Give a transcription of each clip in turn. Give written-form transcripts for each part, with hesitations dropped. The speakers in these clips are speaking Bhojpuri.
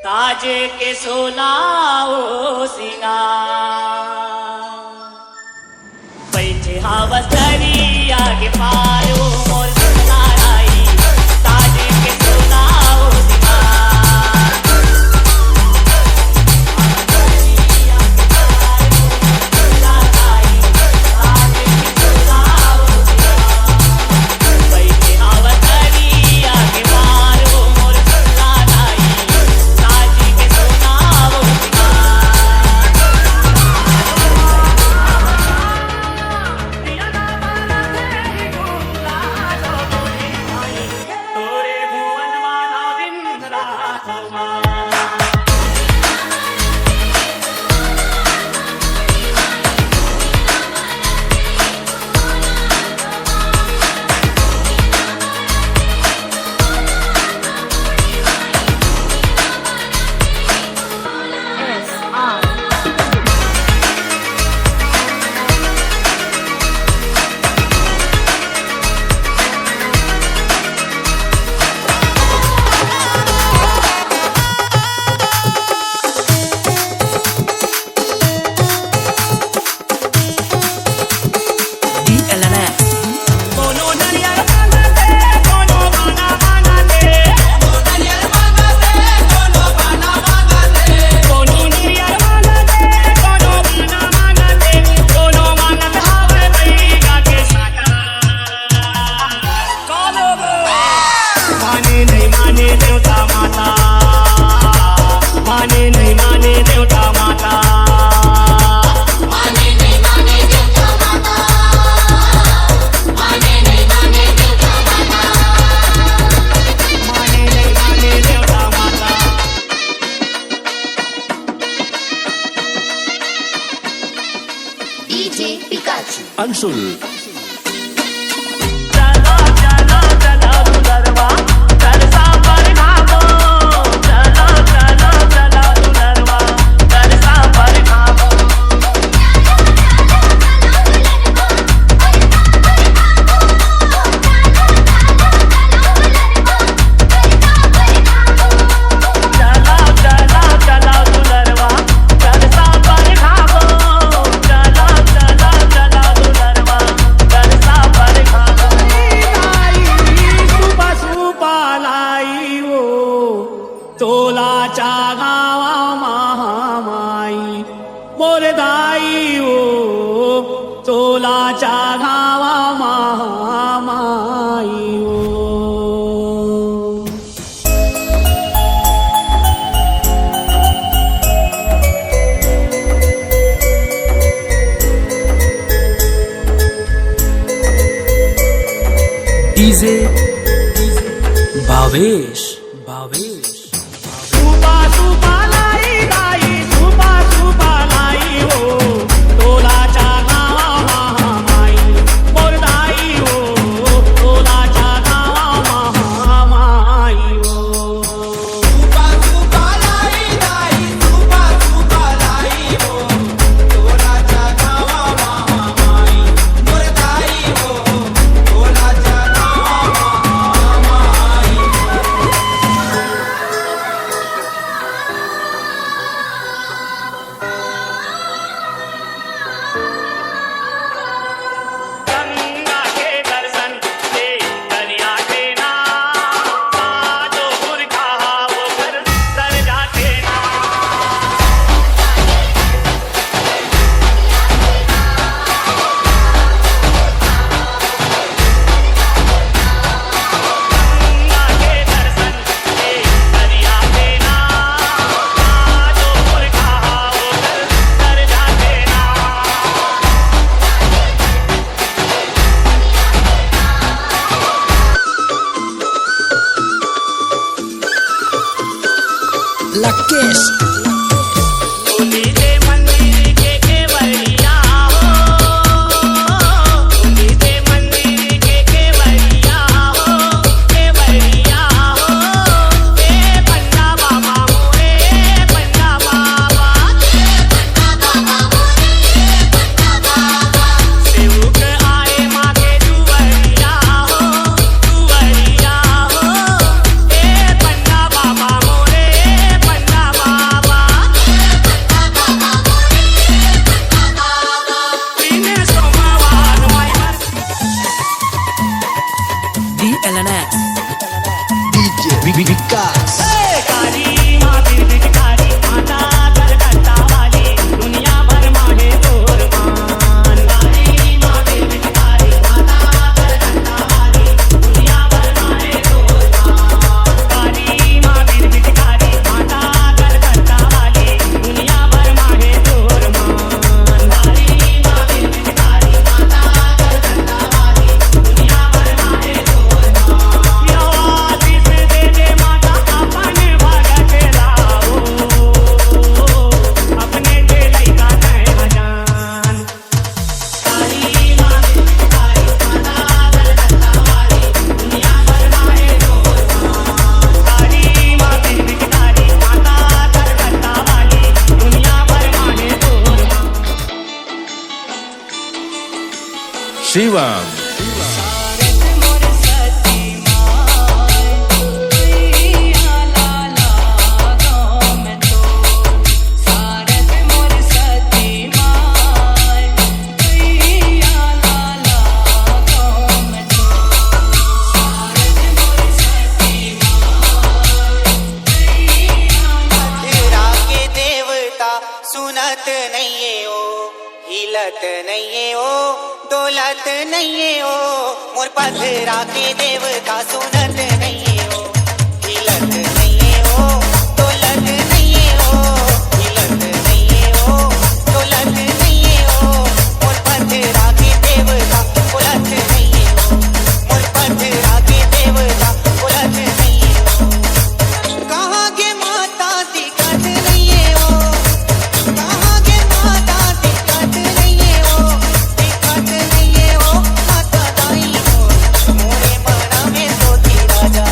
ताजे के सोलाओ सिंगार बैठे हावस दरिया के पार वो मोर सुनाई ताजे के सोलाओ सिंगार दरिया के पार वो सुनाई ताजे के सोलाओ सिंगार बैठे हावस दरिया के पार वो मोर सुनाई ताजे के सोलाओ तोरे भुवन माना दिन रात DJ Pikachu अंशुल चलो चलो चलो दुलरवा तरसा पर खाबो चलो चलो चलो दुलरवा तरसा पर खाबो चलो चलो चलो दुलरवा तरसा पर खाबो चलो चलो चलो दुलरवा डीजे भावेश सुपा सुपा लाई गाई सुपा सुपा लाई हो तोलाच्या गावा महामाई मोरदाई हो तोलाच्या गावा महामाई हो सुपा सुपा लाई गाई सुपा सुपा लाई हो तोलाच्या गावा महामाई मोरदाई हो तोलाच्या गावा महामाई गंगा के दर्शन से दरिया के नाम जो पुरखा वो कर तर जाते ना गंगा के दर्शन से दरिया के नाम जो पुरखा वो कर तर जाते ना लकेश तुझे मंदिर के केवड़िया हो तुझे मंदिर के केवड़िया हो केवड़िया हो ए पंडा बाबा मोरे पंडा बाबा सेवक आए माँ के दुवरिया हो ए पंडा बाबा मोरे पंडा बाबा तीन सोमवार माया DLNS विकास कारी माँ बिरबिटकारी माता कलकत्ता वाली दुनिया भर माहे तोर मान कारी माँ बिरबिटकारी माता कलकत्ता वाली दुनिया भर माहे तोर मान कारी माँ बिरबिटकारी माता कलकत्ता वाली दुनिया भर माहे तोर मान कारी माँ बिरबिटकारी माता कलकत्ता वाली दुनिया भर माहे तोर मान यो आशीष दे दे माता अपन भगत लाओ अपने के लइका नहीं भजान कारी माँ बिरबिटकारी माता कलकत्ता वाली दुनिया भर माहे तोर मान कारी माँ बिरबिटकारी माता कलकत्ता वाली दुनिया भर माहे तोर मान शिवम तेरा के देवता सुनत नहीं है ओ हिलत नहीं है ओ दौलत नहीं है ओ मोर पथरा के देवता सुनत नहीं है ओ हिलत नहीं है ओ दौलत नहीं है ओ हिलत नहीं है ओ दौलत नहीं है ओ मोर पथरा के देवता दौलत नहीं है ओ मोर पथरा के देवता दौलत नहीं है ओ कहाँ के माता दिक्कत नहीं है ओ कहाँ के माता दिक्कत नहीं है ओ दिक्कत नहीं है ओ माता दाई हो मोरे मना में सोती राजा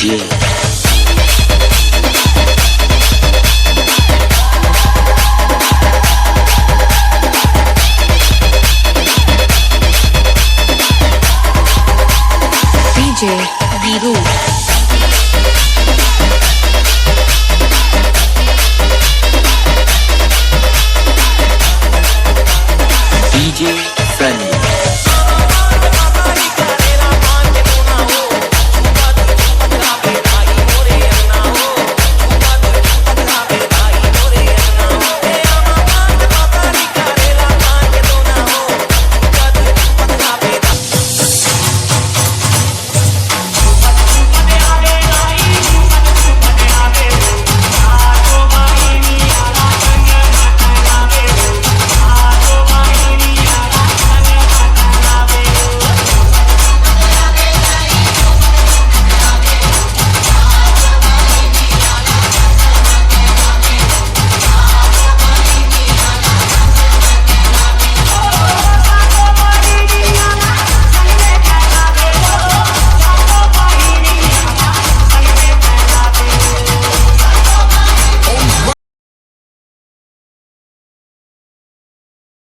Yeah.